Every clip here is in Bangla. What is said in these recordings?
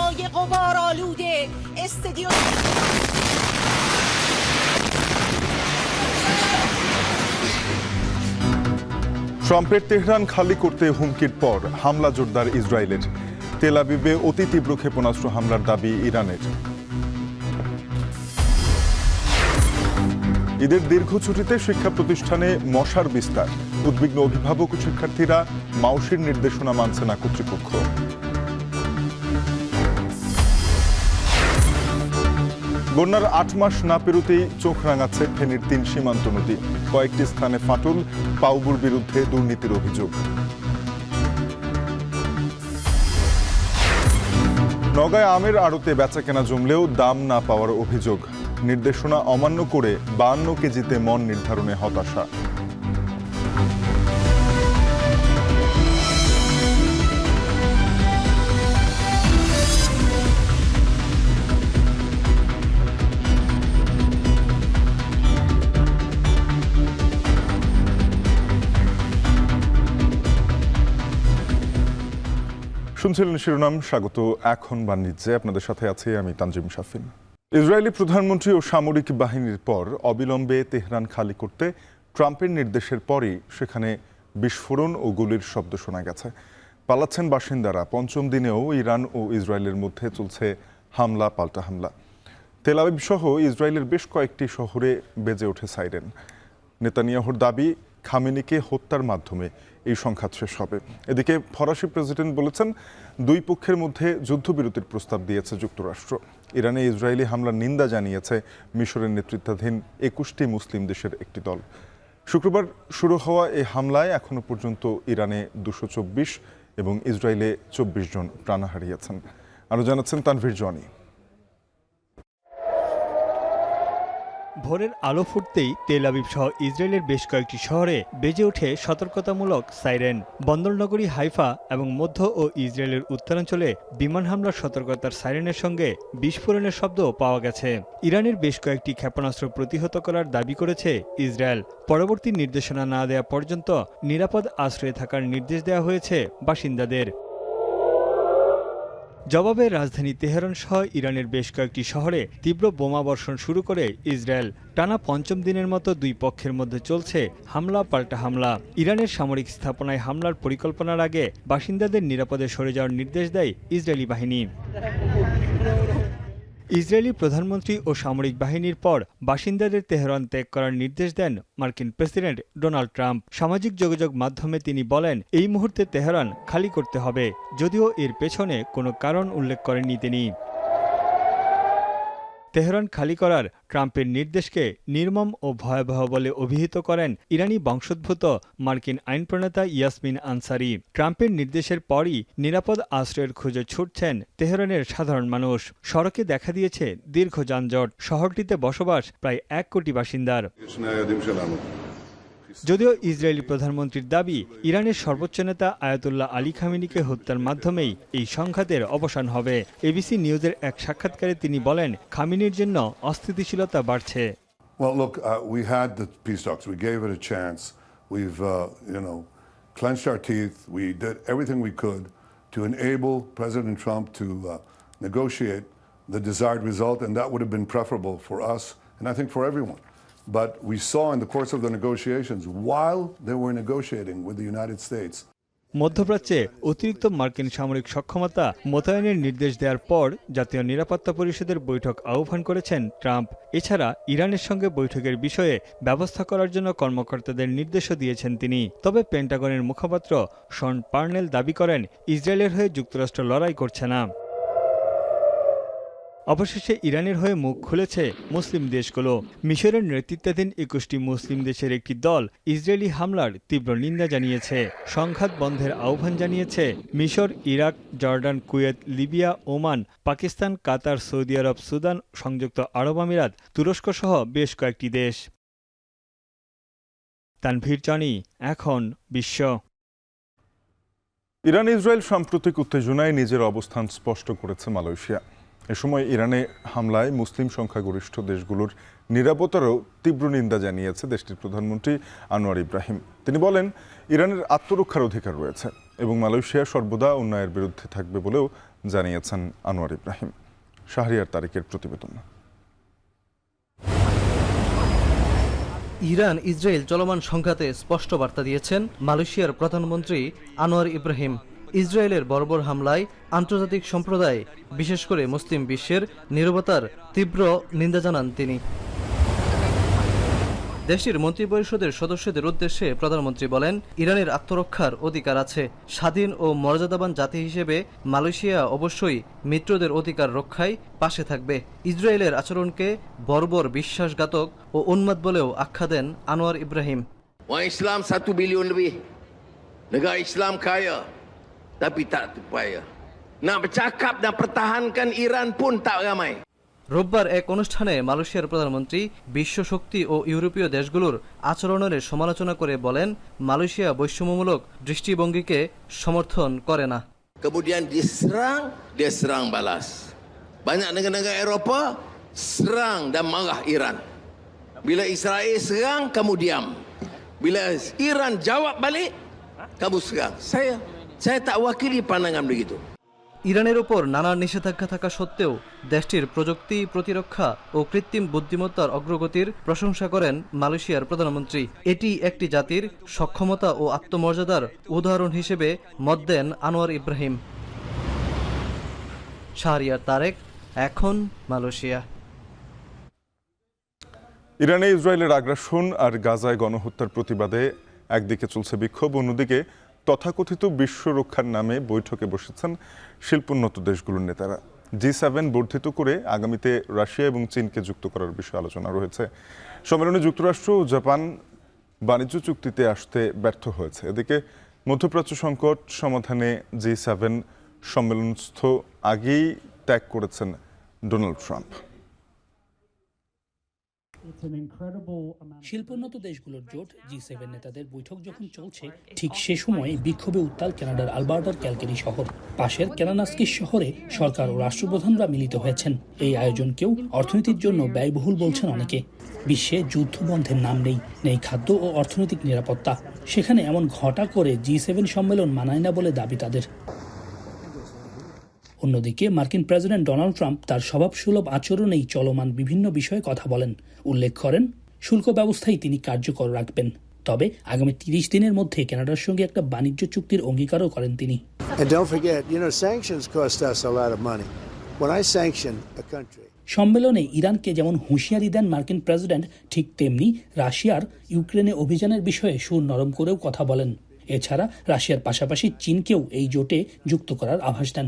هوای غبارآلود استادیوم ট্রাম্পের তেহরান খালি করতে হুমকির পর হামলা জোরদার ইসরায়েলের। তেল আবিবে অতি তীব্র ক্ষেপণাস্ত্র হামলার দাবি ইরানের। ঈদের দীর্ঘ ছুটিতে শিক্ষা প্রতিষ্ঠানে মশার বিস্তার। উদ্বিগ্ন অভিভাবক ও শিক্ষার্থীরা, মাউসির নির্দেশনা মানছে না কর্তৃপক্ষ। বন্যার ৮ মাস না পেরোতেই চোখ রাঙাচ্ছে ফেনীর ৩ সীমান্ত নদী। কয়েকটি স্থানে ফাটল, পাউবুর বিরুদ্ধে দুর্নীতির অভিযোগ। নওগাঁয় আমের আড়তে বেচাকেনা জমলেও দাম না পাওয়ার অভিযোগ। নির্দেশনা অমান্য করে ৫২ কেজিতে মন নির্ধারণে হতাশা। শুনছিলেন শিরোনাম, স্বাগত। এখন বাণিজ্যে আপনাদের সাথে আছি আমি তানজিম শাফিন। ইসরায়েলি প্রধানমন্ত্রী ও সামরিক বাহিনীর পর অবিলম্বে তেহরান খালি করতে ট্রাম্পের নির্দেশের পরই সেখানে বিস্ফোরণ ও গুলির শব্দ শোনা গেছে। পালাচ্ছেন বাসিন্দারা। পঞ্চম দিনেও ইরান ও ইসরায়েলের মধ্যে চলছে হামলা পাল্টা হামলা। তেল আবিব সহ ইসরায়েলের বেশ কয়েকটি শহরে বেজে ওঠে সাইরেন। নেতানিয়াহুর দাবি, খামেনিকে হত্যার মাধ্যমে এই সংঘাত শেষ হবে। এদিকে ফরাসি প্রেসিডেন্ট বলেছেন, দুই পক্ষের মধ্যে যুদ্ধবিরতির প্রস্তাব দিয়েছে যুক্তরাষ্ট্র। ইরানে ইসরায়েলি হামলার নিন্দা জানিয়েছে মিশরের নেতৃত্বাধীন ২১টি মুসলিম দেশের একটি দল। শুক্রবার শুরু হওয়া এই হামলায় এখনো পর্যন্ত ইরানে ২২৪ এবং ইসরায়েলে ২৪ জন প্রাণ হারিয়েছেন। আরও জানাচ্ছেন তানভীর জনি। ভোরের আলো ফুটতেই তেল আবিব সহ ইসরায়েলের বেশ কয়েকটি শহরে বেজে ওঠে সতর্কতামূলক সাইরেন। বন্দরনগরী হাইফা এবং মধ্য ও ইসরায়েলের উত্তরাঞ্চলে বিমান হামলার সতর্কতার সাইরেনের সঙ্গে বিস্ফোরণের শব্দ পাওয়া গেছে। ইরানের বেশ কয়েকটি ক্ষেপণাস্ত্র প্রতিহত করার দাবি করেছে ইসরায়েল। পরবর্তী নির্দেশনা না দেওয়া পর্যন্ত নিরাপদ আশ্রয়ে থাকার নির্দেশ দেওয়া হয়েছে বাসিন্দাদের। জবাবে রাজধানী তেহরান সহ ইরানের বেশ কয়েকটি শহরে তীব্র বোমা বর্ষণ শুরু করে ইসরায়েল। টানা পঞ্চম দিনের মতো দুই পক্ষের মধ্যে চলছে হামলা পাল্টা হামলা। ইরানের সামরিক স্থাপনায় হামলার পরিকল্পনার আগে বাসিন্দাদের নিরাপদে সরে যাওয়ার নির্দেশ দেয় ইসরায়েলি বাহিনী। ইসরায়েলি প্রধানমন্ত্রী ও সামরিক বাহিনীর পর বাসিন্দাদের তেহরান ত্যাগ করার নির্দেশ দেন মার্কিন প্রেসিডেন্ট ডোনাল্ড ট্রাম্প। সামাজিক যোগাযোগ মাধ্যমে তিনি বলেন, এই মুহূর্তে তেহরান খালি করতে হবে, যদিও এর পেছনে কোনো কারণ উল্লেখ করেননি তিনি। তেহরান খালি করার ট্রাম্পের নির্দেশকে নির্মম ও ভয়াবহ বলে অভিহিত করেন ইরানি বংশোদ্ভূত মার্কিন আইন প্রণেতা ইয়াসমিন আনসারি। ট্রাম্পের নির্দেশের পরই নিরাপদ আশ্রয়ের খোঁজে ছুটছেন তেহরানের সাধারণ মানুষ। সড়কে দেখা দিয়েছে দীর্ঘ যানজট। শহরটিতে বসবাস প্রায় ১ কোটি বাসিন্দার। যদিও ইসরায়েলি প্রধানমন্ত্রীর দাবি, ইরানের সর্বোচ্চ নেতা আয়াতুল্লাহ আলী খামেনিকে হত্যার মাধ্যমেই এই সংঘাতের অবসান হবে। এবিসি নিউজের এক সাক্ষাৎকারে তিনি বলেন, খামেনির জন্য অস্থিতিশীলতা বাড়ছে। Well, look, we had the peace talks. We gave it a chance. We've, clenched our teeth. We did everything we could to enable President Trump to negotiate the desired result, and that would have been preferable for us, and I think for everyone. But we saw in the course of the negotiations, while they were negotiating with the United States, মধ্যপ্রাচ্যে অতিরিক্ত মার্কিন সামরিক সক্ষমতা মোতায়েনের নির্দেশ দেওয়ার পর জাতীয় নিরাপত্তা পরিষদের বৈঠক আহ্বান করেছেন ট্রাম্প। এছাড়া ইরানের সঙ্গে বৈঠকের বিষয়ে ব্যবস্থা করার জন্য কর্মকর্তাদের নির্দেশও দিয়েছেন তিনি। তবে পেন্টাগনের মুখপাত্র শন পার্নেল দাবি করেন, ইসরায়েলের হয়ে যুক্তরাষ্ট্র লড়াই করছে না। অবশেষে ইরানের হয়ে মুখ খুলেছে মুসলিম দেশগুলো। মিশরের নেতৃত্বাধীন ২১টি মুসলিম দেশের একটি দল ইসরায়েলি হামলার তীব্র নিন্দা জানিয়েছে। সংঘাত বন্ধের আহ্বান জানিয়েছে মিশর, Iraq, Jordan, Kuwait, Libya, Oman, Pakistan, Qatar, Saudi Arab, Sudan, সংযুক্ত আরব আমিরাত, তুরস্ক সহ বেশ কয়েকটি দেশ। তানভীর জনি, এখন বিশ্ব। ইরান ইসরায়েল সাম্প্রতিক উত্তেজনায় নিজের অবস্থান স্পষ্ট করেছে মালয়েশিয়া। এ সময় ইরানে হামলায় মুসলিম সংখ্যাগরিষ্ঠ দেশগুলোর নিরাপত্তারও তীব্র নিন্দা জানিয়েছে দেশটির প্রধানমন্ত্রী আনোয়ার ইব্রাহিম। তিনি বলেন, ইরানের আত্মরক্ষার অধিকার রয়েছে এবং মালয়েশিয়া সর্বদা অন্যায়ের বিরুদ্ধে থাকবে বলেও জানিয়েছেন আনোয়ার ইব্রাহিম। শাহরিয়ার তারিকের প্রতিবেদন। ইরান ইসরায়েল চলমান সংঘাতে স্পষ্ট বার্তা দিয়েছেন মালয়েশিয়ার প্রধানমন্ত্রী আনোয়ার ইব্রাহিম। ইসরায়েলের বর্বর হামলায় আন্তর্জাতিক সম্প্রদায়, বিশেষ করে মুসলিম বিশ্বের নীরবতার তীব্র নিন্দা জানান তিনি। দেশটির মন্ত্রিপরিষদের সদস্যদের উদ্দেশ্যে প্রধানমন্ত্রী বলেন, ইরানের আত্মরক্ষার অধিকার আছে। স্বাধীন ও মর্যাদাবান জাতি হিসেবে মালয়েশিয়া অবশ্যই মিত্রদের অধিকার রক্ষায় পাশে থাকবে। ইসরায়েলের আচরণকে বর্বর, বিশ্বাসঘাতক ও উন্মাদ বলেও আখ্যা দেন Anwar Ibrahim. Orang Islam 1 bilion lebih. Negara Islam kaya, tapi tak terpaya. Nak bercakap dan pertahankan Iran pun tak ramai. রোববার এক অনুষ্ঠানে মালয়েশিয়ার প্রধানমন্ত্রী বিশ্ব শক্তি ও ইউরোপীয় দেশগুলোর আচরণের সমালোচনা করে বলেন, মালয়েশিয়া বৈষম্যমূলক দৃষ্টিভঙ্গিকে সমর্থন করে না। Kemudian dia serang balas. Banyak negara-negara Eropah serang dan marah Iran. Bila Israel serang, kamu diam. Bila Iran jawab balik, kamu serang. Saya tak wakili pandangan begitu. ইরানের ওপর নানা নিষেধাজ্ঞা থাকা সত্ত্বেও দেশটির প্রযুক্তি, প্রতিরক্ষা ও কৃত্রিম বুদ্ধিমত্তার অগ্রগতির প্রশংসা করেন মালয়েশিয়ার প্রধানমন্ত্রী। এটি একটি জাতির সক্ষমতা ও আত্মমর্যাদার উদাহরণ হিসেবে মত দেন আনোয়ার ইব্রাহিম। শাহরিয়ার তারেক, এখন মালয়েশিয়া। ইরানে ইসরায়েলের আগ্রাসন আর গাজায় গণহত্যার প্রতিবাদে একদিকে চলছে বিক্ষোভ, অন্যদিকে তথাকথিত বিশ্ব রক্ষার নামে বৈঠকে বসেছেন শিল্পোন্নত দেশগুলোর নেতারা। G7 বর্ধিত করে আগামীতে রাশিয়া এবং চীনকে যুক্ত করার বিষয়ে আলোচনা রয়েছে। সম্মেলনে যুক্তরাষ্ট্র ও জাপান বাণিজ্য চুক্তিতে আসতে ব্যর্থ হয়েছে। এদিকে মধ্যপ্রাচ্য সংকট সমাধানে G7 সম্মেলনস্থ আগেই ত্যাগ করেছেন ডোনাল্ড ট্রাম্প। শিল্পোন্নত দেশগুলোর জোট G7 নেতাদের বৈঠক যখন চলছে, ঠিক সে সময় বিক্ষোভে উত্তাল কানাডার আলবার্টার ক্যালগেরি শহর। পাশের ক্যানানাস্কিস শহরে সরকার ও রাষ্ট্রপ্রধানরা মিলিত হয়েছেন। এই আয়োজনকেও অর্থনীতির জন্য ব্যয়বহুল বলছেন অনেকে। বিশ্বে যুদ্ধ বন্ধের নাম নেই খাদ্য ও অর্থনৈতিক নিরাপত্তা। সেখানে এমন ঘটা করে G7 সম্মেলন মানায় না বলে দাবি তাদের। অন্যদিকে মার্কিন প্রেসিডেন্ট ডোনাল্ড ট্রাম্প তার স্বভাবসুলভ আচরণেই চলমান বিভিন্ন বিষয়ে কথা বলেন। উল্লেখ করেন, শুল্ক ব্যবস্থাই তিনি কার্যকর রাখবেন। তবে আগামী 30 দিনের মধ্যে কানাডার সঙ্গে একটা বাণিজ্য চুক্তির অঙ্গীকারও করেন তিনি। সম্মেলনে ইরানকে যেমন হুঁশিয়ারি দেন মার্কিন প্রেসিডেন্ট, ঠিক তেমনি রাশিয়ার ইউক্রেনে অভিযানের বিষয়ে সুর নরম করেও কথা বলেন। এছাড়া রাশিয়ার পাশাপাশি চীনকেও এই জোটে যুক্ত করার আভাস দেন।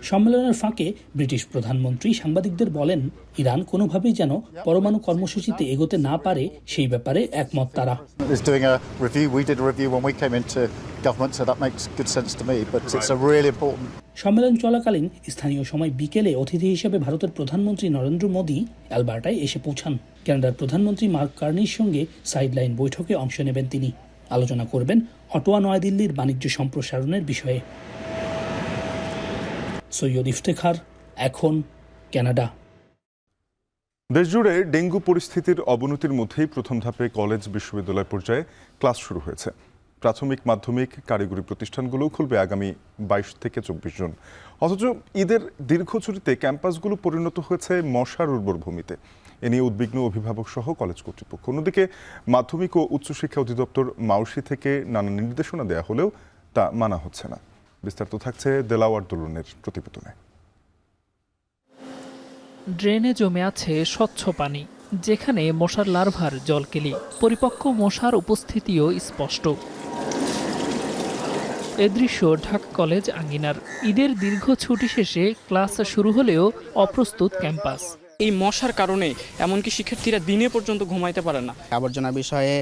সম্মেলনের ফাঁকে ব্রিটিশ প্রধানমন্ত্রী সাংবাদিকদের বলেন, ইরান কোনোভাবেই যেন পরমাণু কর্মসূচিতে এগোতে না পারে সেই ব্যাপারে একমত তারা। সম্মেলন চলাকালীন স্থানীয় সময় বিকেলে অতিথি হিসেবে ভারতের প্রধানমন্ত্রী নরেন্দ্র মোদী অ্যালবার্টায় এসে পৌঁছান। কানাডার প্রধানমন্ত্রী মার্ক কার্নির সঙ্গে সাইডলাইন বৈঠকে অংশ নেবেন তিনি। আলোচনা করবেন অটোয়া নয়াদিল্লির বাণিজ্য সম্প্রসারণের বিষয়ে। সৈয়দ ইফতেখার, এখন, কানাডা। দেশজুড়ে ডেঙ্গু পরিস্থিতির অবনতির মধ্যেই প্রথম ধাপে কলেজ, বিশ্ববিদ্যালয় পর্যায়ে ক্লাস শুরু হয়েছে। প্রাথমিক, মাধ্যমিক, কারিগরি প্রতিষ্ঠানগুলো খুলবে আগামী 22 থেকে 24 জুন। অথচ ঈদের দীর্ঘ ছুটিতে ক্যাম্পাসগুলো পরিণত হয়েছে মশার উর্বর ভূমিতে। এ নিয়ে উদ্বিগ্ন অভিভাবক সহ কলেজ কর্তৃপক্ষ। অন্যদিকে মাধ্যমিক ও উচ্চশিক্ষা অধিদপ্তর মাউসি থেকে নানা নির্দেশনা দেওয়া হলেও তা মানা হচ্ছে না। বিস্তারিত থাকছে দেলাওয়ার দুলুনের প্রতিবেদনে। ড্রেনে জমে আছে স্বচ্ছ পানি, যেখানে মশার লার্ভার জলকেলি। পরিপক্ক মশার উপস্থিতিও স্পষ্ট। এ দৃশ্য ঢাকা কলেজ আঙ্গিনার। ঈদের দীর্ঘ ছুটি শেষে ক্লাস শুরু হলেও অপ্রস্তুত ক্যাম্পাস। এই মশার কারণে এমনকি শিক্ষার্থীরা দিনে পর্যন্ত ঘুমাইতে পারে না। আবর্জনা বিষয়ে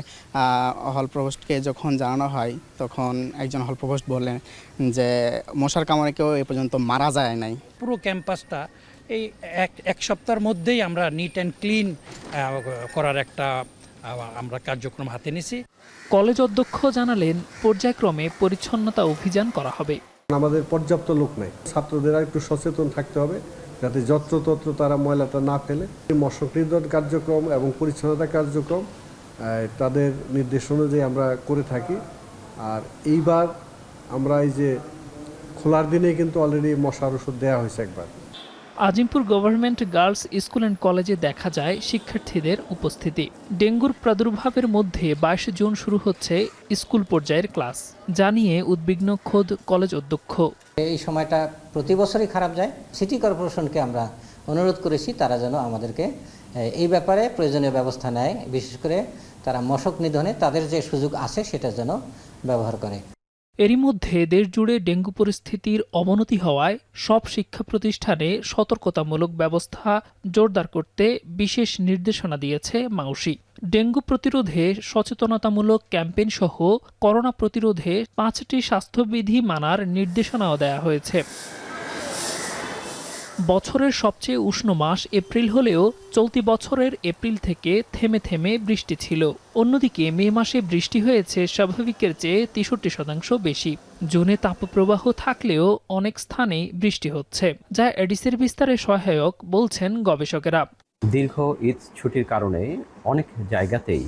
হল প্রভোস্টকে যখন জানানো হয়, তখন একজন হল প্রভোস্ট বললেন যে মশার কামড়ে কেউ এ পর্যন্ত মারা যায় নাই। পুরো ক্যাম্পাসটা এই এক সপ্তাহের মধ্যেই আমরা নিট অ্যান্ড ক্লিন করার একটা আমরা কার্যক্রম হাতে নিয়েছি। কলেজ অধ্যক্ষ জানালেন, পর্যায়ক্রমে পরিচ্ছন্নতা অভিযান করা হবে। আমাদের পর্যাপ্ত লোক নেই, ছাত্রদের একটু সচেতন থাকতে হবে যাতে যত্রতত্র তারা ময়লাটা না ফেলে। মশক নিধন কার্যক্রম এবং পরিচ্ছন্নতা কার্যক্রম তাদের নির্দেশ অনুযায়ী আমরা করে থাকি। আর এইবার আমরা এই যে খোলার দিনে কিন্তু অলরেডি মশার ওষুধ দেওয়া হয়েছে একবার। Azimpur government girls school and কলেজে দেখা যায় শিক্ষার্থীদের উপস্থিতি। ডেঙ্গুর প্রাদুর্ভাবের মধ্যে 22 জুন শুরু হচ্ছে স্কুল পর্যায়ের ক্লাস, যা নিয়ে উদ্বিগ্ন খোদ কলেজ অধ্যক্ষ। এই সময়টা প্রতি বছরই খারাপ যায়। সিটি কর্পোরেশনকে আমরা অনুরোধ করেছি তারা যেন আমাদেরকে এই ব্যাপারে প্রয়োজনীয় ব্যবস্থা নেয়, বিশেষ করে তারা মশক নিধনে তাদের যে সুযোগ আছে সেটা যেন ব্যবহার করে। এরই মধ্যে দেশ জুড়ে ডেঙ্গু পরিস্থিতির অবনতি হওয়ায় সব শিক্ষা প্রতিষ্ঠানে সতর্কতামূলক ব্যবস্থা জোরদার করতে বিশেষ নির্দেশনা দিয়েছে মাউসি। ডেঙ্গু প্রতিরোধে সচেতনতামূলক ক্যাম্পেইন সহ করোনা প্রতিরোধে 5টি স্বাস্থ্যবিধি মানার নির্দেশনাও দেওয়া হয়েছে। বছরের সবচেয়ে উষ্ণ মাস এপ্রিল হলেও চলতি বছরের এপ্রিল থেকে থেমে থেমে বৃষ্টি ছিল। অন্যদিকে মে মাসে বৃষ্টি হয়েছে স্বাভাবিকের চেয়ে 63% বেশি। জুনে তাপপ্রবাহ থাকলেও অনেক স্থানে বৃষ্টি হচ্ছে, যা এডিসের বিস্তারে সহায়ক বলছেন গবেষকেরা। দীর্ঘ ঈদ ছুটির কারণে অনেক জায়গাতেই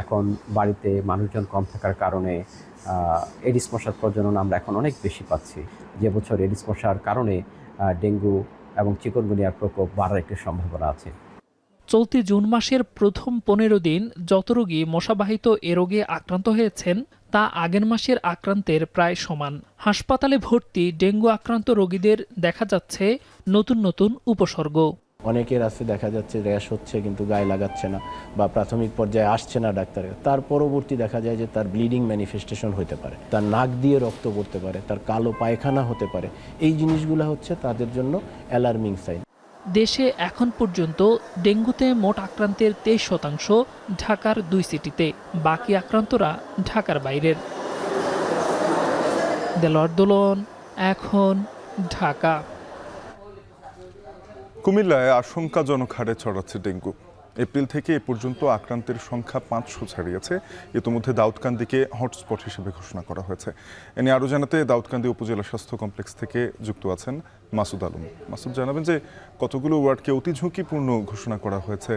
এখন বাড়িতে মানুষজন কম থাকার কারণে এডিস মশার প্রজনন আমরা এখন অনেক বেশি পাচ্ছি। যে বছর এডিস মশার কারণে ডেঙ্গু এবং চিকুনগুনিয়ার প্রকোপ বাড়ার একটি সম্ভাবনা আছে। চলতি জুন মাসের প্রথম 15 দিন যত রোগী মশাবাহিত এ রোগে আক্রান্ত হয়েছেন তা আগের মাসের আক্রান্তের প্রায় সমান। হাসপাতালে ভর্তি ডেঙ্গু আক্রান্ত রোগীদের দেখা যাচ্ছে নতুন নতুন উপসর্গ। অনেকের আছে দেখা যাচ্ছে র্যাশ হচ্ছে কিন্তু গায়ে লাগাচ্ছে না, বা প্রাথমিক পর্যায়ে আসছে না ডাক্তারের। তার পরবর্তী দেখা যায় যে তার ব্লিডিং ম্যানিফেস্টেশন হতে পারে, তার নাক দিয়ে রক্ত পড়তে পারে, তার কালো পায়খানা হতে পারে। এই জিনিসগুলো হচ্ছে তাদের জন্য অ্যালার্মিং সাইন। দেশে এখন পর্যন্ত ডেঙ্গুতে মোট আক্রান্তের 23% ঢাকার 2 সিটিতে, বাকি আক্রান্তরা ঢাকার বাইরের। দেলোয়ার দোলন, এখন ঢাকা। কুমিল্লায় আশঙ্কাজনক হারে ছড়াচ্ছে ডেঙ্গু। এপ্রিল থেকে এ পর্যন্ত আক্রান্তের সংখ্যা 500 ছাড়িয়েছে। ইতিমধ্যে দাউদকান্দিকে হটস্পট হিসেবে ঘোষণা করা হয়েছে। এ নিয়ে আরও জানাতে দাউদকান্দি উপজেলা স্বাস্থ্য কমপ্লেক্স থেকে যুক্ত আছেন মাসুদ আলম। মাসুদ, জানাবেন যে কতগুলো ওয়ার্ডকে অতি ঝুঁকিপূর্ণ ঘোষণা করা হয়েছে,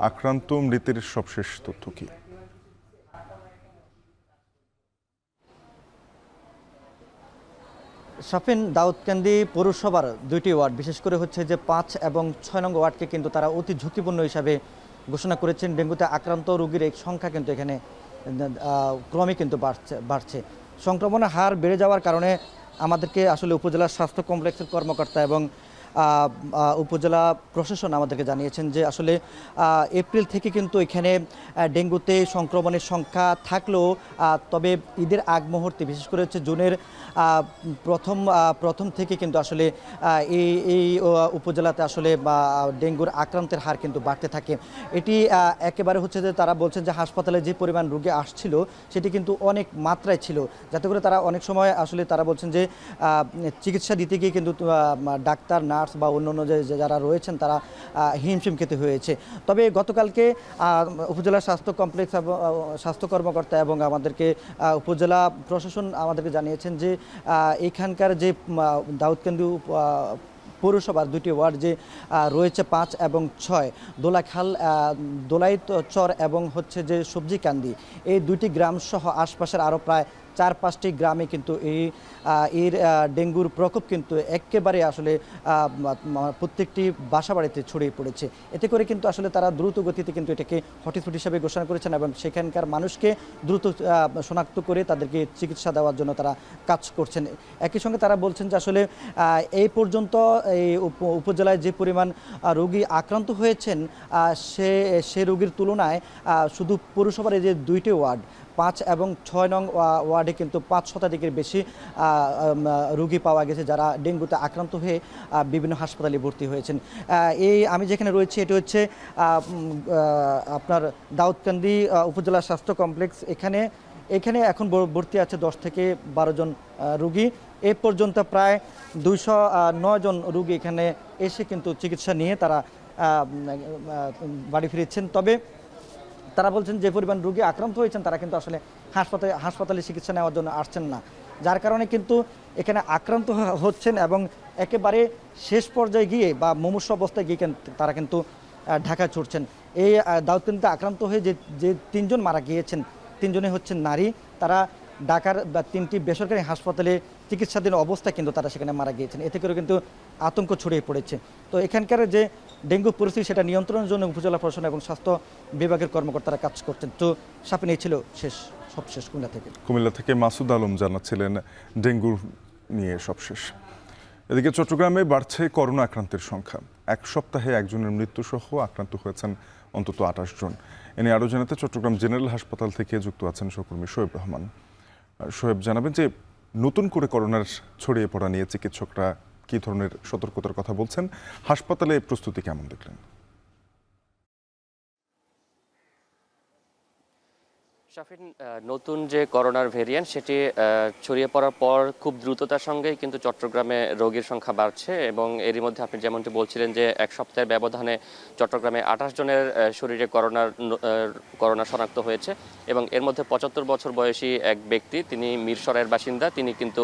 আক্রান্ত মৃতের সবশেষ তথ্য কি? শাফিন, দাউদকান্দি পৌরসভার 2টি ওয়ার্ড, বিশেষ করে হচ্ছে যে 5 এবং 6 নং ওয়ার্ডকে কিন্তু তারা অতি ঝুঁকিপূর্ণ হিসাবে ঘোষণা করেছেন। ডেঙ্গুতে আক্রান্ত রোগীর এই সংখ্যা কিন্তু এখানে ক্রমে কিন্তু বাড়ছে। সংক্রমণের হার বেড়ে যাওয়ার কারণে আমাদেরকে আসলে উপজেলা স্বাস্থ্য কমপ্লেক্সের কর্মকর্তা এবং উপজেলা প্রশাসন আমাদেরকে জানিয়েছেন যে আসলে এপ্রিল থেকে কিন্তু এখানে ডেঙ্গুতে সংক্রমণের সংখ্যা থাকলেও তবে ঈদের আগ মুহূর্তে, বিশেষ করে হচ্ছে জুনের প্রথম থেকে কিন্তু আসলে এই উপজেলাতে আসলে ডেঙ্গুর আক্রান্তের হার কিন্তু বাড়তে থাকে। এটি একেবারে হচ্ছে যে তারা বলছেন যে হাসপাতালে যে পরিমাণ রোগী আসছিল সেটি কিন্তু অনেক মাত্রায় ছিল, যাতে করে তারা অনেক সময় আসলে তারা বলছেন যে চিকিৎসা দিতে গিয়ে কিন্তু ডাক্তার, নার্স বা অন্যান্য যারা রয়েছেন তারা হিমশিম খেতে হয়েছে। তবে গতকালকে উপজেলা স্বাস্থ্য কমপ্লেক্স এবং স্বাস্থ্য কর্মকর্তা এবং আমাদেরকে উপজেলা প্রশাসন আমাদেরকে জানিয়েছেন যে এখানকার যে দাউদকান্দি পৌরসভার 2টি ওয়ার্ড যে রয়েছে 5 এবং 6, দোলাখাল, দোলাইচর এবং হচ্ছে যে সবজিকান্দি, এই 2টি গ্রাম সহ আশপাশের আরও প্রায় 4-5টি গ্রামে কিন্তু এর ডেঙ্গুর প্রকোপ কিন্তু একেবারে আসলে প্রত্যেকটি বাসা বাড়িতে ছড়িয়ে পড়েছে। এতে করে কিন্তু আসলে তারা দ্রুত গতিতে কিন্তু এটাকে হটস্পট হিসাবে ঘোষণা করেছেন এবং সেখানকার মানুষকে দ্রুত শনাক্ত করে তাদেরকে চিকিৎসা দেওয়ার জন্য তারা কাজ করছেন। একই সঙ্গে তারা বলছেন যে আসলে এই পর্যন্ত এই উপজেলায় যে পরিমাণ রোগী আক্রান্ত হয়েছেন সে রোগীর তুলনায় শুধু পৌরসভার এই যে 2টি ওয়ার্ড 5 এবং 6 নং ওয়ার্ডে কিন্তু 5 শতাধিকের বেশি রোগী পাওয়া গেছে যারা ডেঙ্গুতে আক্রান্ত হয়ে বিভিন্ন হাসপাতালে ভর্তি হয়েছেন। আমি যেখানে রয়েছি এটি হচ্ছে আপনার দাউদকান্দি উপজেলা স্বাস্থ্য কমপ্লেক্স। এখানে এখন ভর্তি আছে 10 থেকে 12 জন রোগী। এ পর্যন্ত প্রায় 209 জন রোগী এখানে এসে কিন্তু চিকিৎসা নিয়ে তারা বাড়ি ফিরেছেন। তবে তারা বলছেন যে পরিমাণ রোগী আক্রান্ত হয়েছেন তারা কিন্তু আসলে হাসপাতালে চিকিৎসা নেওয়ার জন্য আসছেন না। যার কারণে কিন্তু এখানে আক্রান্ত হচ্ছেন এবং একেবারে শেষ পর্যায়ে গিয়ে বা মুমূর্ষু অবস্থায় গিয়ে তারা কিন্তু ঢাকা ছুটছেন। এই দাউদকান্দিতে আক্রান্ত হয়ে যে 3 জন মারা গিয়েছেন, 3 জনই হচ্ছেন নারী। তারা ঢাকার 3টি বেসরকারি হাসপাতালে চিকিৎসাধীন অবস্থায় কিন্তু তারা সেখানে মারা গিয়েছেন। এতে করে কিন্তু আতঙ্ক ছড়িয়ে পড়েছে। তো এখানকার যে ডেঙ্গু পরিস্থিতি সেটা নিয়ন্ত্রণের জন্য উপজেলা প্রশাসন এবং স্বাস্থ্য বিভাগের কর্মকর্তারা কাজ করছেন। তো সাপিন এই ছিল সবশেষ কুমিল্লা থেকে মাসুদ আলম জানাচ্ছিলেন ডেঙ্গু নিয়ে সবশেষ। এদিকে চট্টগ্রামে বাড়ছে করোনা আক্রান্তের সংখ্যা। 1 সপ্তাহে একজনের মৃত্যুসহ আক্রান্ত হয়েছেন অন্তত 28 জন। এ নিয়ে আরও জানাতে চট্টগ্রাম জেনারেল হাসপাতাল থেকে যুক্ত আছেন সহকর্মী শোয়েব রহমান। শোয়েব, জানাবেন যে নতুন করে করোনার ছড়িয়ে পড়া নিয়ে চিকিৎসকরা কী ধরনের সতর্কতার কথা বলছেন, হাসপাতালে প্রস্তুতি কেমন দেখলেন? শাফিন, নতুন যে করোনার ভেরিয়েন্ট সেটি ছড়িয়ে পড়ার পর খুব দ্রুততার সঙ্গেই কিন্তু চট্টগ্রামে রোগীর সংখ্যা বাড়ছে এবং এরই মধ্যে আপনি যেমনটি বলছিলেন যে 1 সপ্তাহের ব্যবধানে চট্টগ্রামে 28 জনের শরীরে করোনা শনাক্ত হয়েছে এবং এর মধ্যে 75 বছর বয়সী এক ব্যক্তি, তিনি মিরসরাইয়ের বাসিন্দা। তিনি কিন্তু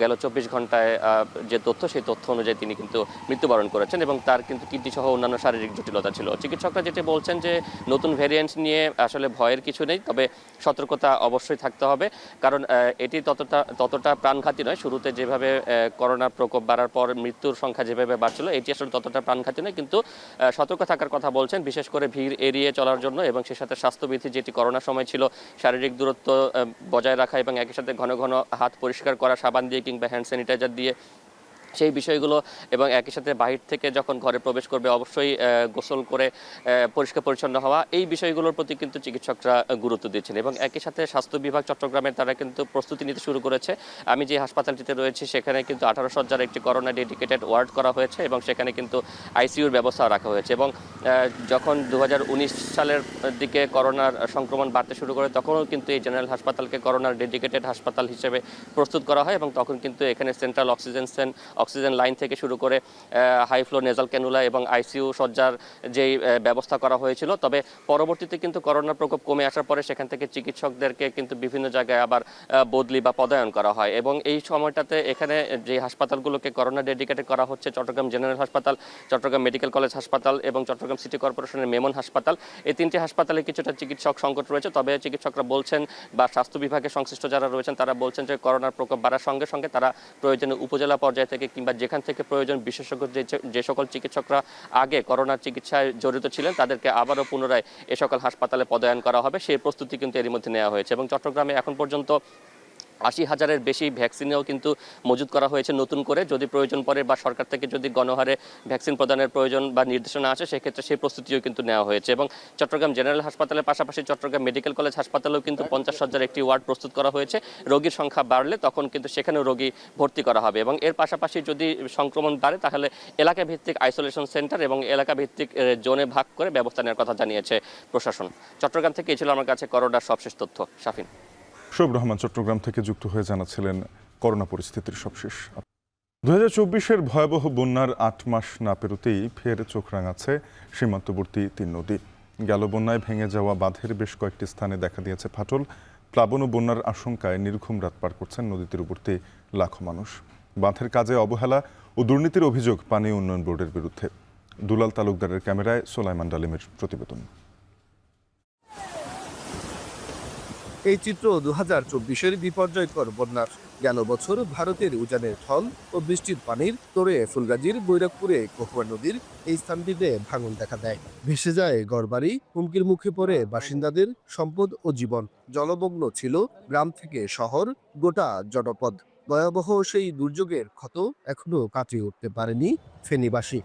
গেল 24 ঘন্টায় যে তথ্য, সেই তথ্য অনুযায়ী তিনি কিন্তু মৃত্যুবরণ করেছেন এবং তার কিন্তু কিডনি সহ অন্যান্য শারীরিক জটিলতা ছিল। চিকিৎসকরা যেটি বলছেন যে নতুন ভেরিয়েন্ট নিয়ে আসলে ভয়ের কিছু নেই, তবে সতর্কতা অবশ্যই থাকতে হবে, কারণ এটি ততটা প্রাণঘাতী নয়। শুরুতে যেভাবে করোনার প্রকোপ বাড়ার পর মৃত্যুর সংখ্যা যেভাবে বাড়ছিল, এটি আসলে ততটা প্রাণঘাতী নয়, কিন্তু সতর্ক থাকার কথা বলছেন, বিশেষ করে ভিড় এড়িয়ে চলার জন্য এবং সে সাথে স্বাস্থ্যবিধি যেটি করোনার সময় ছিল, শারীরিক দূরত্ব বজায় রাখা এবং একই সাথে ঘন ঘন হাত পরিষ্কার করা সাবান দিয়ে কিংবা হ্যান্ড স্যানিটাইজার দিয়ে, সেই বিষয়গুলো, এবং একই সাথে বাহির থেকে যখন ঘরে প্রবেশ করবে অবশ্যই গোসল করে পরিষ্কার পরিচ্ছন্ন হওয়া, এই বিষয়গুলোর প্রতি কিন্তু চিকিৎসকরা গুরুত্ব দিচ্ছেন এবং একই সাথে স্বাস্থ্য বিভাগ চট্টগ্রামের তারা কিন্তু প্রস্তুতি নিতে শুরু করেছে। আমি যে হাসপাতালটিতে রয়েছি সেখানে কিন্তু 18 সজ্জার একটি করোনা ডেডিকেটেড ওয়ার্ড করা হয়েছে এবং সেখানে কিন্তু আইসিইউর ব্যবস্থা রাখা হয়েছে এবং যখন 2019 সালের দিকে করোনার সংক্রমণ বাড়তে শুরু করে তখনও কিন্তু এই জেনারেল হাসপাতালকে করোনার ডেডিকেটেড হাসপাতাল হিসেবে প্রস্তুত করা হয় এবং তখন কিন্তু এখানে সেন্ট্রাল অক্সিজেন লাইন থেকে শুরু করে হাই ফ্লো নেজাল ক্যানুলা এবং আইসিইউ সজ্জার যেই ব্যবস্থা করা হয়েছিল। তবে পরবর্তীতে কিন্তু করোনার প্রকোপ কমে আসার পরে সেখান থেকে চিকিৎসকদেরকে কিন্তু বিভিন্ন জায়গায় আবার বদলি বা পদায়ন করা হয় এবং এই সময়টাতে এখানে যে হাসপাতালগুলোকে করোনা ডেডিকেটেড করা হচ্ছে, চট্টগ্রাম জেনারেল হাসপাতাল, চট্টগ্রাম মেডিকেল কলেজ হাসপাতাল এবং চট্টগ্রাম সিটি কর্পোরেশনের মেমন হাসপাতাল, এই 3টি হাসপাতালে কিছুটা চিকিৎসক সংকট রয়েছে। তবে চিকিৎসকরা বলছেন বা স্বাস্থ্য বিভাগে সংশ্লিষ্ট যারা রয়েছেন তারা বলছেন যে করোনার প্রকোপ বাড়ার সঙ্গে সঙ্গে তারা প্রয়োজনে উপজেলা পর্যায় থেকে কিংবা যেখান থেকে প্রয়োজন বিশেষজ্ঞ যে সকল চিকিৎসকরা আগে করোনার চিকিৎসায় জড়িত ছিলেন তাদেরকে আবারও পুনরায় এ সকল হাসপাতালে পদায়ন করা হবে, সেই প্রস্তুতি কিন্তু এরই মধ্যে নেওয়া হয়েছে এবং চট্টগ্রামে এখন পর্যন্ত 80,000-এর বেশি ভ্যাকসিনও কিন্তু মজুত করা হয়েছে নতুন করে। যদি প্রয়োজন পড়ে বা সরকার থেকে যদি গণহারে ভ্যাকসিন প্রদানের প্রয়োজন বা নির্দেশনা আসে সেক্ষেত্রে সেই প্রস্তুতিও কিন্তু নেওয়া হয়েছে এবং চট্টগ্রাম জেনারেল হাসপাতালের পাশাপাশি চট্টগ্রাম মেডিকেল কলেজ হাসপাতালেও কিন্তু 50 সজ্জার একটি ওয়ার্ড প্রস্তুত করা হয়েছে। রোগীর সংখ্যা বাড়লে তখন কিন্তু সেখানেও রোগী ভর্তি করা হবে এবং এর পাশাপাশি যদি সংক্রমণ বাড়ে তাহলে এলাকা ভিত্তিক আইসোলেশন সেন্টার এবং এলাকা ভিত্তিক জোনে ভাগ করে ব্যবস্থা নেওয়ার কথা জানিয়েছে প্রশাসন। চট্টগ্রাম থেকে এই ছিল আমার কাছে করোনার সবশেষ তথ্য। শাফিন। শোয়েব রহমান চট্টগ্রাম থেকে যুক্ত হয়ে জানাচ্ছিলেন করোনা পরিস্থিতির সবশেষ। 2024-এর ভয়াবহ বন্যার 8 মাস না পেরোতেই ফের চোখ রাঙাচ্ছে সীমান্তবর্তী 3 নদী। গেল বন্যায় ভেঙে যাওয়া বাঁধের বেশ কয়েকটি স্থানে দেখা দিয়েছে ফাটল। প্লাবন ও বন্যার আশঙ্কায় নির্ঘুম রাত পার করছেন নদী তীরবর্তী লাখো মানুষ। বাঁধের কাজে অবহেলা ও দুর্নীতির অভিযোগ পানি উন্নয়ন বোর্ডের বিরুদ্ধে। দুলাল তালুকদারের ক্যামেরায় সোলাইমান ডালিমের প্রতিবেদন। এই চিত্র 2024-এর বিপর্যয়কর বন্যার। গেল বছর ভারতের উজানের ঢল ও বৃষ্টির পানির তোড়ে ফুলগাজীর বৈরাগপুরে কহুয়া নদীর এই স্থানটিতে ভাঙন দেখা দেয়। ভেসে যায় ঘরবাড়ি, হুমকির মুখে পড়ে বাসিন্দাদের সম্পদ ও জীবন। জলমগ্ন ছিল গ্রাম থেকে শহর, গোটা জনপদ। ভয়াবহ সেই দুর্যোগের ক্ষত এখনো কাটিয়ে উঠতে পারেনি ফেনীবাসী।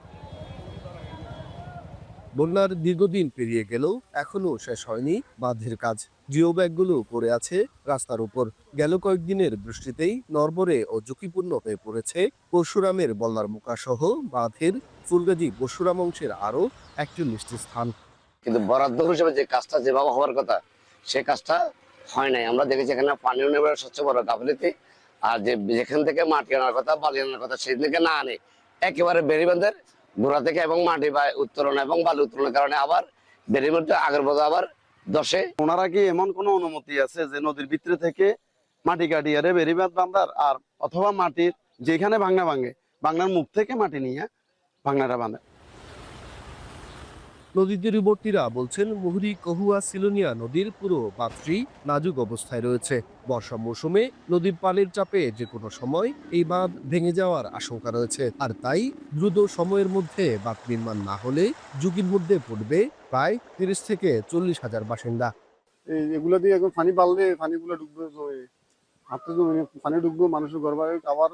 বন্যার দীর্ঘদিন পেরিয়ে গেলেও এখনো শেষ হয়নি বাঁধের কাজ। জিও ব্যাগগুলো পড়ে আছে রাস্তার উপর। গেল কয়েকদিনের বৃষ্টিতেই নড়বড়ে ও ঝুঁকিপূর্ণ হয়ে পড়েছে পরশুরামের বল্লার মুখা সহ বাঁধের ফুলগাজী পরশুরাম অংশের আরো 41টি স্থান। কিন্তু বরাদ্দ হিসেবে যে কাজটা যেভাবে হওয়ার কথা সে কাজটা হয় নাই। আমরা দেখেছি এখানে পানি উন্নয়নের সবচেয়ে বড় গাফিলতি। আর যেখান থেকে মাটি আনার কথা, বালি আনার কথা সেদিকে না আনে একেবারে বেড়িবাঁধের গোড়া থেকে এবং মাটি বা উত্তোলন এবং বালি উত্তোলনের কারণে আবার বেড়ির মধ্যে আগের বছর আবার 10-এ। ওনারা কি এমন কোনো অনুমতি আছে যে নদীর ভিতরে থেকে মাটি কাটিয়ে রে বেরিবাদ বান্ধার আর অথবা মাটির যেখানে ভাঙনা ভাঙনার মুখ থেকে মাটি নিয়ে ভাঙনাটা বাঁধে। নদী তীরবর্তীরা বলছেন মুহুরী কহুয়া সিলোনিয়া নদীর পুরো বাঁধটি নাজুক অবস্থায় রয়েছে। বর্ষা মৌসুমে নদীর পানির চাপে যে কোনো সময় এই বাঁধ ভেঙে যাওয়ার আশঙ্কা রয়েছে, আর তাই দ্রুত সময়ের মধ্যে বাঁধ নির্মাণ না হলে ঝুঁকির মধ্যে পড়বে প্রায় 30 থেকে 40 হাজার বাসিন্দা। এগুলো দিয়ে এখন পানি বাড়লে পানিগুলো ডুববে, হাতে পানি ডুববো, মানুষের ঘর বাড়ি আবার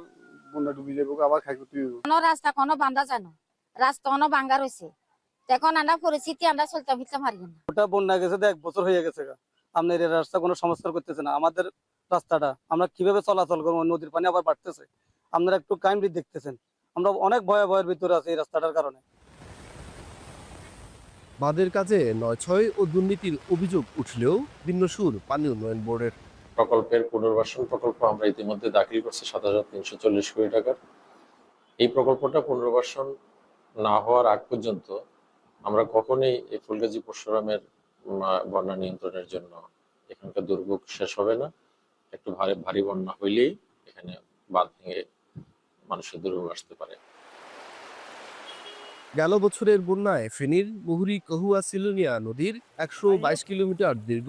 বন্যা ডুবে যাবো, আবার খাই করতে হবে। কোনো রাস্তা কোনো বান্ধা যায় না, রাস্তা কোনো ভাঙ্গা রয়েছে, এখন আমরা পরিস্থিতি আমরা চলতে ফিরতে পারি না। ওটা বন্যা গেছে 1 বছর হয়ে গেছে, আপনার এই রাস্তা কোনো সংস্কার করতেছে না। আমাদের রাস্তাটা আমরা কিভাবে চলাচল করবো, নদীর পানি আবার বাড়তেছে, আপনারা একটু কাইন্ডলি দেখতেছেন, আমরা অনেক ভয়ের ভিতরে আছি এই রাস্তাটার কারণে। বাঁধের কাজে ৯/৬ ও দুর্নীতির অভিযোগ উঠলেও ভিন্ন সুর পানি উন্নয়ন বোর্ডের। প্রকল্পের পুনর্বাসন প্রকল্প আমরা ইতিমধ্যে দাখিল করছি ৭,৩৪০ কোটি টাকার। এই প্রকল্পটা পুনর্বাসন না হওয়ার আগ পর্যন্ত আমরা কখনোই এই ফুলগাজী পরশুরামের বন্যা নিয়ন্ত্রণের জন্য এখানকার দুর্ভোগ শেষ হবে না। একটু ভারী বন্যা হইলেই এখানে বাঁধ ভেঙে মানুষের দুর্ভোগ আসতে পারে। গেল বছরের বন্যায় ফেনীর মুহুরী কহুয়া সিলোনিয়া নদীর ১২২ কিলোমিটার দীর্ঘ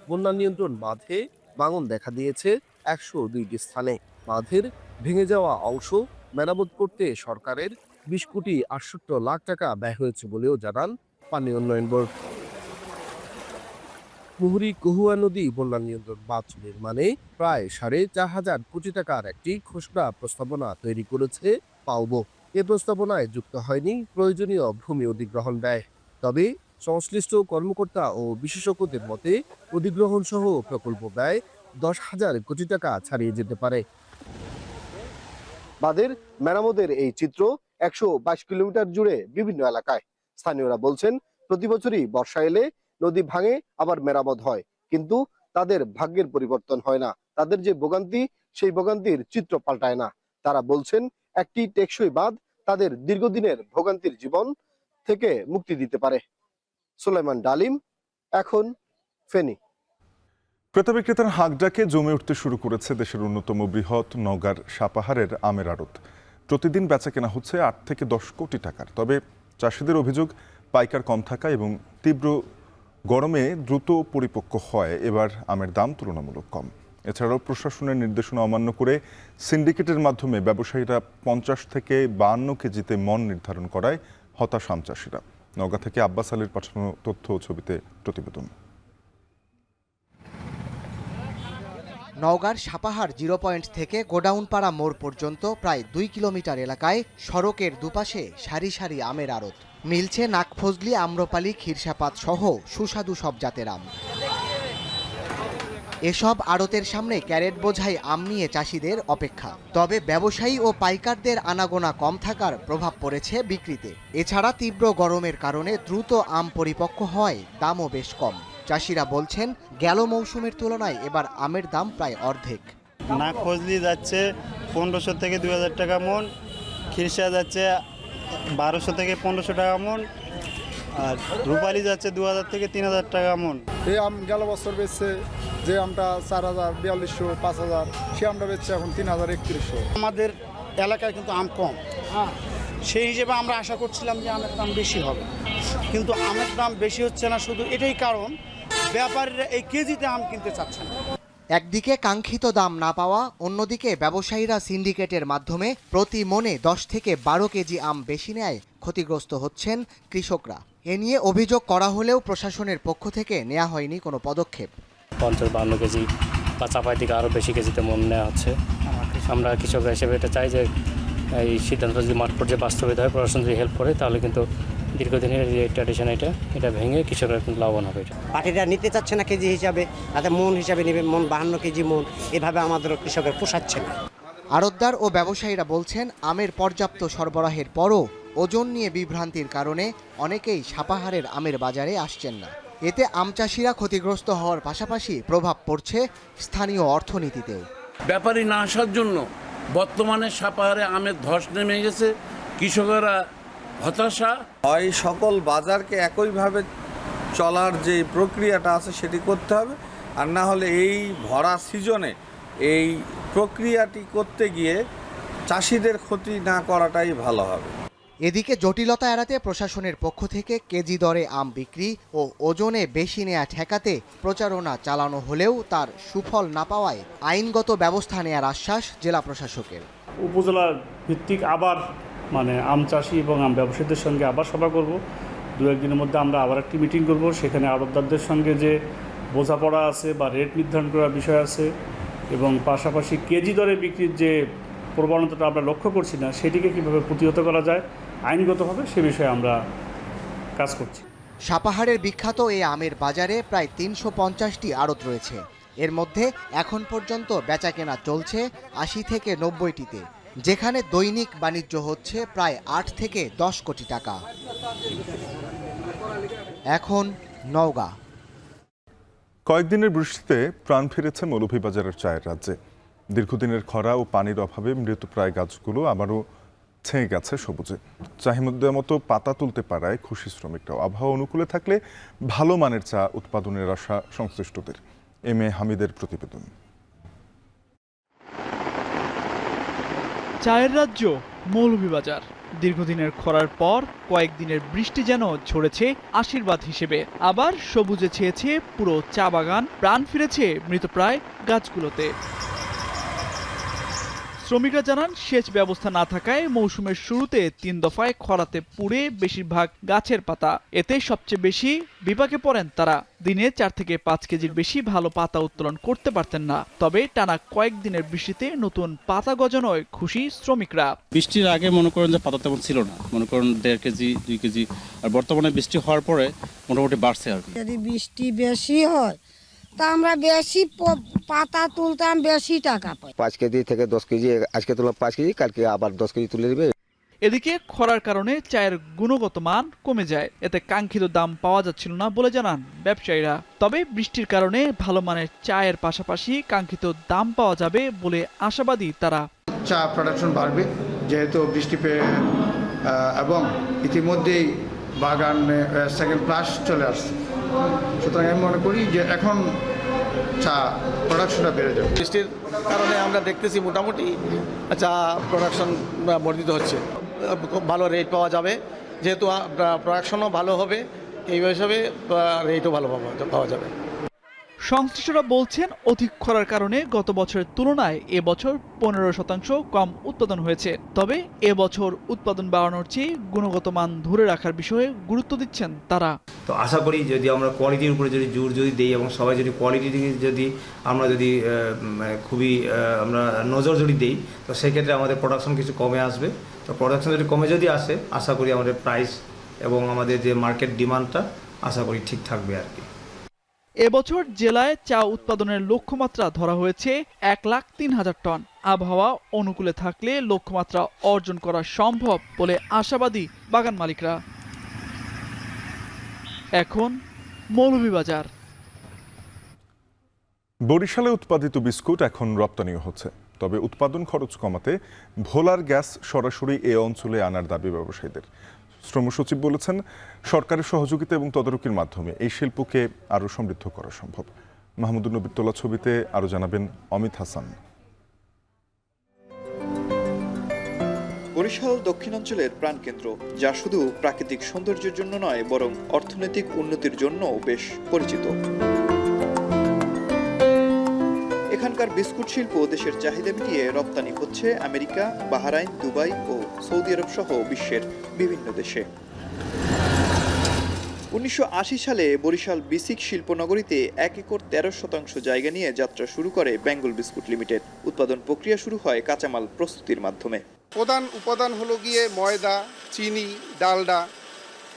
বন্যা নিয়ন্ত্রণ বাঁধে ভাঙন দেখা দিয়েছে ১০২টি স্থানে। বাঁধের ভেঙে যাওয়া অংশ মেরামত করতে সরকারের ২০ কোটি ৬৮ লাখ টাকা ব্যয় হয়েছে বলেও জানান পানি উন্নয়ন বোর্ড। মুহুরী কহুয়া নদী বন্যা নিয়ন্ত্রণ বাঁধ নির্মাণে প্রায় ৪,৫০০ কোটি টাকার একটি খসড়া প্রস্তাবনা তৈরি করেছে পাউবো। এ প্রস্তাবনায় যুক্ত হয়নি প্রয়োজনীয় ভূমি অধিগ্রহণ ব্যয়। তবে সংশ্লিষ্ট কর্মকর্তা ও বিশেষজ্ঞদের মতে অধিগ্রহণ সহ প্রকল্প ব্যয় 10,০০০ কোটি টাকা ছাড়িয়ে যেতে পারে। বাঁধের মেরামতের এই চিত্র ১২২ কিলোমিটার জুড়ে বিভিন্ন এলাকায়। স্থানীয়রা বলছেন প্রতি বছরই বর্ষা এলে নদী ভাঙে আবার মেরামত হয়, কিন্তু তাদের ভাগ্যের পরিবর্তন হয় না। তাদের যে ভোগান্তি, সেই ভোগান্তির চিত্র পাল্টায় না। তারা বলছেন একটি টেকসই বাঁধ তাদের দীর্ঘদিনের ভোগান্তির জীবন থেকে মুক্তি দিতে পারে। সুলাইমান ডালিম, এখন ফেনী। ক্রেতা বিক্রেতার হাঁক ডাকে জমে উঠতে শুরু করেছে দেশের অন্যতম বৃহৎ নওগাঁর সাপাহারের আমের আড়ত। প্রতিদিন বেচা কেনা হচ্ছে ৮ থেকে ১০ কোটি টাকার। তবে চাষিদের অভিযোগ পাইকার কম থাকা এবং তীব্র গরমে দ্রুত পরিপক্ক হয় এবার আমের দাম তুলনামূলক কম। এছাড়াও প্রশাসনের নির্দেশনা অমান্য করে সিন্ডিকেটের মাধ্যমে ব্যবসায়ীরা ৫০ থেকে ৫২ কেজিতে মন নির্ধারণ করায় হতাশ আম চাষিরা। নওগাঁ থেকে আব্বাস আলীর পাঠানো তথ্য ও ছবিতে প্রতিবেদন। নওগাঁর সাপাহার 0 পয়েন্ট থেকে গোডাউনপাড়া মোড় পর্যন্ত প্রায় ২ কিলোমিটার এলাকায় সড়কের দুপাশে সারি সারি আমের আড়ত। মিলছে নাকফজলি, আম্রপালি, ক্ষীরসাপাত সহ সুস্বাদু সব জাতের আম। এসব আড়তের সামনে ক্যারেট বোঝাই আম নিয়ে চাষিদের অপেক্ষা। তবে ব্যবসায়ী ও পাইকারদের আনাগোনা কম থাকার প্রভাব পড়েছে বিক্রিতে। এছাড়া তীব্র গরমের কারণে দ্রুত আম পরিপক্ক হয়, দামও বেশ কম। চাষিরা বলছেন গেল মৌসুমের তুলনায় এবার আমের দাম প্রায় অর্ধেক। নাকফজলি যাচ্ছে ১৫০০ থেকে ২০০০ টাকা মন, খিরসা যাচ্ছে ১২০০ থেকে ১৫০০ টাকা মন, আর রূপালি যাচ্ছে ২০০০ থেকে ৩০০০ টাকা মন। এই আম গেল বছর বেচছে, যে আমটা ৪,০০০, ৪২০০, ৫,০০০, সে আমটা বেচছে এখন ৩,০০০, ৩১০০। আমাদের এলাকায় কিন্তু আম কম, সেই হিসেবে আমরা আশা করছিলাম যে আমের দাম বেশি হবে, কিন্তু আমের দাম বেশি হচ্ছে না। শুধু এটাই কারণ ব্যাপারীরা এই কেজিতে আম কিনতে চাচ্ছে না। একদিকে কাঙ্ক্ষিত দাম না পাওয়া, অন্যদিকে ব্যবসায়ীরা সিন্ডিকেটের মাধ্যমে প্রতি মনে ১০ থেকে ১২ কেজি আম বেশি নেয় ক্ষতিগ্রস্ত হচ্ছেন কৃষকরা। এ নিয়ে অভিযোগ করা হলেও প্রশাসনের পক্ষ থেকে নেওয়া হয়নি কোনো পদক্ষেপ। ৫০-৫২ কেজি বা চাপাই দিকে আরও বেশি কেজিতে মন নেওয়া হচ্ছে। আমরা কৃষক হিসেবে এটা চাই যে এই সিদ্ধান্ত যদি মাঠ পর্যায়ে বাস্তবায়িত হয়, প্রশাসন যদি হেল্প করে, তাহলে কিন্তু দীর্ঘদিনের যে ট্র্যাডিশন এটা ভেঙে কৃষকরা কিন্তু লাভবান হবে। পার্টিরা নিতে চাচ্ছে না কেজি হিসাবে, তাদের মন হিসাবে নেবে, মন ৫২ কেজি মন, এভাবে আমাদের কৃষকের পোষাচ্ছে না। আড়তদার ও ব্যবসায়ীরা বলছেন আমের পর্যাপ্ত সরবরাহের পরও ওজন নিয়ে বিভ্রান্তির কারণে অনেকেই সাপাহারের আমের বাজারে আসছেন না। এতে আম চাষিরা ক্ষতিগ্রস্ত হওয়ার পাশাপাশি প্রভাব পড়ছে স্থানীয় অর্থনীতিতেও। ব্যাপারী না আসার জন্য বর্তমানে সাপাহারে আমের ধস নেমে গেছে, কৃষকেরা হতাশা হয়। সকল বাজারকে একইভাবে চলার যে প্রক্রিয়াটা আছে সেটি করতে হবে, আর না হলে এই ভরা সিজনে এই প্রক্রিয়াটি করতে গিয়ে চাষিদের ক্ষতি না করাটাই ভালো হবে। এদিকে জটিলতা এড়াতে প্রশাসনের পক্ষ থেকে কেজি দরে আম বিক্রি ও ওজনে বেশি নেয়া ঠেকাতে প্রচারণা চালানো হলেও তার সুফল না পাওয়ায় আইনগত ব্যবস্থা নেয়ার আশ্বাস জেলা প্রশাসকের। উপজেলা ভিত্তিক আবার আম চাষি এবং আম ব্যবসায়ীদের সঙ্গে আবার সভা করব। 2-1 দিনের মধ্যে আমরা আবার একটি মিটিং করব। সেখানে আড়তদারদের সঙ্গে যে বোঝাপড়া আছে বা রেট নির্ধারণ করার বিষয় আছে এবং পাশাপাশি কেজি দরে বিক্রির যে প্রবণতাটা আমরা লক্ষ্য করছি না, সেটিকে কীভাবে প্রতিহত করা যায় আইনগতভাবে সে বিষয়ে আমরা কাজ করছি। সাপাহারের বিখ্যাত এই আমের বাজারে প্রায় 350টি আড়ত রয়েছে। এর মধ্যে এখন পর্যন্ত বেচাকেনা চলছে 80 থেকে 90টিতে, যেখানে দৈনিক বাণিজ্য হচ্ছে প্রায় 8 থেকে 10 কোটি টাকা। এখন নওগাঁ। কয়েকদিনের বৃষ্টিতে প্রাণ ফিরেছে মৌলভীবাজারের চায়ের রাজ্যে। দীর্ঘদিনের খরা ও পানির অভাবে মৃতপ্রায় গাছগুলো আবারও ছেয়ে গেছে সবুজে। চাহিদার মতো পাতা তুলতে পারায় খুশি শ্রমিকরাও। আবহাওয়া অনুকূলে থাকলে ভালো মানের চা উৎপাদনের আশা সংশ্লিষ্টদের। এম এ হামিদের প্রতিবেদন। চায়ের রাজ্য মৌলভীবাজার। দীর্ঘদিনের খরার পর কয়েকদিনের বৃষ্টি যেন ঝরেছে আশীর্বাদ হিসেবে। আবার সবুজে ছেয়েছে পুরো চা বাগান, প্রাণ ফিরেছে মৃতপ্রায় গাছগুলোতে। শ্রমিকরা জানান, সেচ ব্যবস্থা না থাকায় মৌসুমের শুরুতে 3 দফায় খরাতে পুড়ে বেশিরভাগ গাছের পাতা। এতে সবচেয়ে বেশি বিপাকে পড়েন তারা। দিনে 4 থেকে 5 কেজির বেশি ভালো পাতা উত্তোলন করতে পারতেন না। তবে টানা কয়েকদিনের বৃষ্টিতে নতুন পাতা গজানোয় খুশি শ্রমিকরা। বৃষ্টির আগে মনে করেন যে পাতা তেমন ছিল না, মনে করেন 1.5 কেজি 2 কেজি, আর বর্তমানে বৃষ্টি হওয়ার পরে মোটামুটি বাড়ছে আর কি। যদি বৃষ্টি বেশি হয় তা আমরা বেশি পাতা তুলতাম, বেশি টাকা পাই। 5 কেজি থেকে 10 কেজি, আজকে তুললাম 5 কেজি, কালকে আবার 10 কেজি তুলে দিবে। এদিকে খরার কারণে চায়ের গুণগত মান কমে যায়। এতে কাঙ্ক্ষিত দাম পাওয়া যাচ্ছিল না বলে জানান ব্যবসায়ীরা। তবে বৃষ্টির কারণে ভালো মানের চায়ের পাশাপাশি কাঙ্ক্ষিত দাম পাওয়া যাবে বলে আশাবাদী তারা। চা প্রোডাকশন বাড়বে যেহেতু বৃষ্টি পেয়ে, এবং ইতিমধ্যেই বাগানে সেকেন্ড প্লাস চলে আসছে। সুতরাং আমি মনে করি যে এখন চা প্রোডাকশনটা বেড়ে যাবে। বৃষ্টির কারণে আমরা দেখতেছি মোটামুটি চা প্রোডাকশন বর্ধিত হচ্ছে, ভালো রেট পাওয়া যাবে। যেহেতু প্রোডাকশনও ভালো হবে, এই হিসাবে রেটও ভালো পাওয়া যাবে। সংশ্লিষ্টরা বলছেন, অধিক খরার কারণে গত বছরের তুলনায় এবছর 15% কম উৎপাদন হয়েছে। তবে এবছর উৎপাদন বাড়ানোর চেয়ে গুণগত মান ধরে রাখার বিষয়ে গুরুত্ব দিচ্ছেন তারা। তো আশা করি যদি আমরা কোয়ালিটির উপরে যদি জোর দিই এবং সবাই যদি কোয়ালিটি যদি আমরা যদি খুবই আমরা নজর যদি দিই, তো সেক্ষেত্রে আমাদের প্রোডাকশন কিছু কমে আসবে। তো প্রোডাকশন যদি আসে, আশা করি আমাদের প্রাইস এবং আমাদের যে মার্কেট ডিমান্ডটা আশা করি ঠিক থাকবে আর কি। এবছর জেলায় চা উৎপাদনের লক্ষ্যমাত্রা ধরা হয়েছে 1,03,000 টন। আবহাওয়া অনুকূলে থাকলে লক্ষ্যমাত্রা অর্জন করা সম্ভব বলে আশাবাদী বাগান মালিকরা। এখন মৌলভীবাজার। বরিশালে উৎপাদিত বিস্কুট এখন রপ্তানিও হচ্ছে। তবে উৎপাদন খরচ কমাতে ভোলার গ্যাস সরাসরি এ অঞ্চলে আনার দাবি ব্যবসায়ীদের। শ্রম সচিব বলেছেন, সরকারের সহযোগিতা এবং তদারকির মাধ্যমে এই শিল্পকে আরও সমৃদ্ধ করা সম্ভব। মাহমুদুর নবীর তোলা ছবিতে আরও জানাবেন অমিত হাসান। বরিশাল দক্ষিণাঞ্চলের প্রাণকেন্দ্র, যা শুধু প্রাকৃতিক সৌন্দর্যের জন্য নয়, বরং অর্থনৈতিক উন্নতির জন্যও বেশ পরিচিত। এখানকার বিস্কুট শিল্প দেশের চাহিদা মিটিয়ে রপ্তানি হচ্ছে আমেরিকা, বাহরাইন, দুবাই ও সৌদি আরব সহ বিশ্বের বিভিন্ন দেশে। 1980 সালে বরিশাল বিসিক শিল্পনগরীতে 1 একর 13% জায়গা নিয়ে যাত্রা শুরু করে বেঙ্গল বিস্কুট লিমিটেড। উৎপাদন প্রক্রিয়া শুরু হয় কাঁচামাল প্রস্তুতির মাধ্যমে। প্রধান উপাদান হলো গিয়ে ময়দা, চিনি, ডালডা,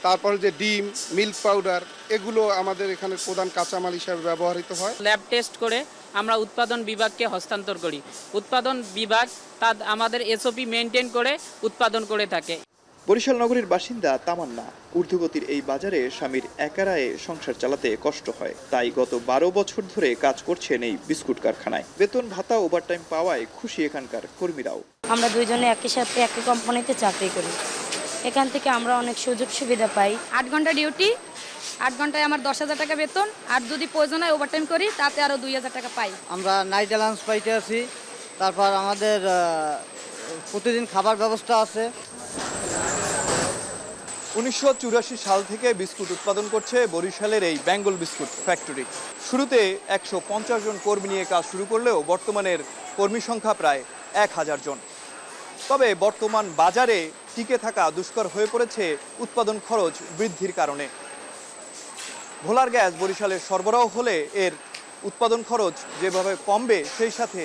তারপর যে ডিম, মিল্ক পাউডার, এগুলো আমাদের এখানে প্রধান কাঁচামাল হিসাবে ব্যবহৃত হয়। ল্যাব টেস্ট করে আমরা উৎপাদন বিভাগকে হস্তান্তর করি। উৎপাদন বিভাগ তার আমাদের এসওপি মেনটেন করে উৎপাদন করে থাকে। বরিশাল নগরীর বাসিন্দা তামান্না। ঊর্ধ্বগতির এই বাজারে স্বামীর একারায়ে সংসার চালাতে কষ্ট হয়, তাই গত 12 বছর ধরে কাজ করছেন এই বিস্কুট কারখানায়। বেতন ভাতা ওভারটাইম পাওয়ায় খুশি এখানকার কর্মীরাও। আমরা দুইজনে একই সাথে একই কোম্পানিতে চাকরি করি। এখান থেকে আমরা অনেক সুযোগ সুবিধা পাই। 8 ঘন্টা ডিউটি, 8 ঘন্টায় আমার 10,000 টাকা বেতন, আর যদি প্রয়োজন হয় ওভারটাইম করি তাতে আরও 2,000 টাকা পাই। আমরা নাইট অ্যালাউন্স পাইতে আছি, তারপর আমাদের প্রতিদিন খাবার ব্যবস্থা আছে। 1984 সাল থেকে বিস্কুট উৎপাদন করছে বরিশালের এই বেঙ্গল বিস্কুট ফ্যাক্টরি। শুরুতে 150 জন কর্মী নিয়ে কাজ শুরু করলেও বর্তমানের কর্মী সংখ্যা প্রায় 1000 জন। তবে বর্তমান বাজারে টিকে থাকা দুষ্কর হয়ে পড়েছে উৎপাদন খরচ বৃদ্ধির কারণে। ভোলার গ্যাস বরিশালে সরবরাহ হলে এর উৎপাদন খরচ যেভাবে কমবে সেই সাথে